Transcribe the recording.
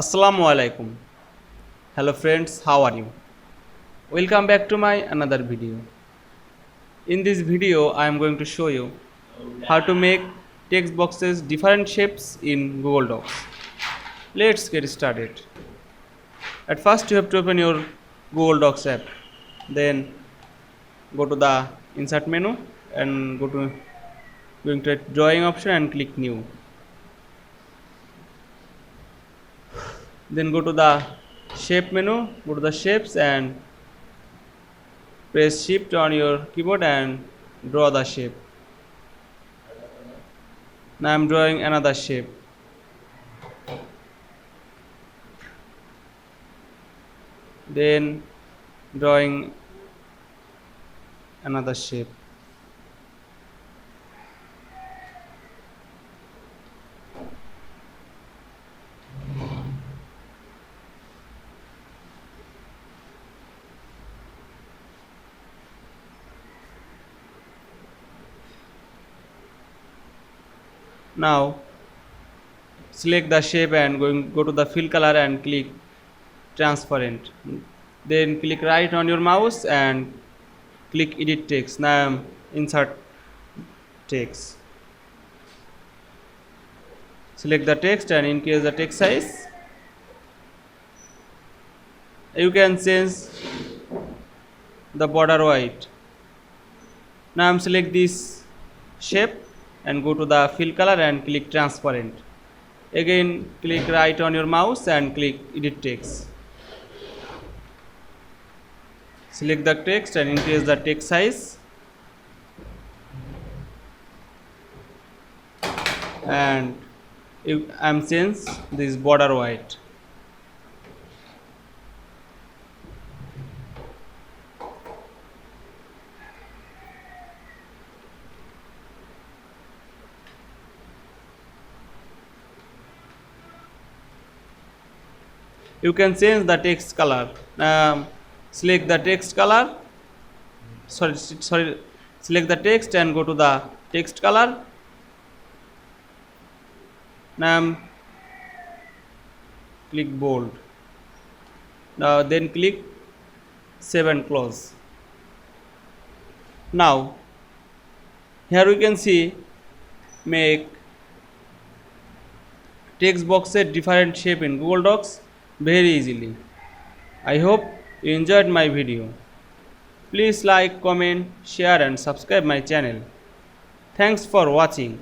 Assalamu Walaikum. Hello friends, how are you? Welcome back to my another video. In this video, I am going to show you how to make text boxes different shapes in Google Docs. Let's get started. At first, you have to open your Google Docs app. Then go to the insert menu and going to drawing option and click new. Then go to the shape menu, go to the shapes and press shift on your keyboard and draw the shape. Now I am drawing another shape. Then drawing another shape. Now select the shape and go to the fill color and click transparent. Then click right on your mouse and click edit text. Now insert text. Select the text and increase the text size. You can change the border white. Now select this shape and go to the fill color and click transparent. Again click right on your mouse and click edit text. Select the text and increase the text size. And I am change this border white. You can change the text color. Select the text color. Select the text and go to the text color. Now click bold. Now then click save and close. Now here we can see make text boxes different shape in Google Docs very easily. I hope you enjoyed my video. Please like, comment, share and subscribe my channel. Thanks for watching.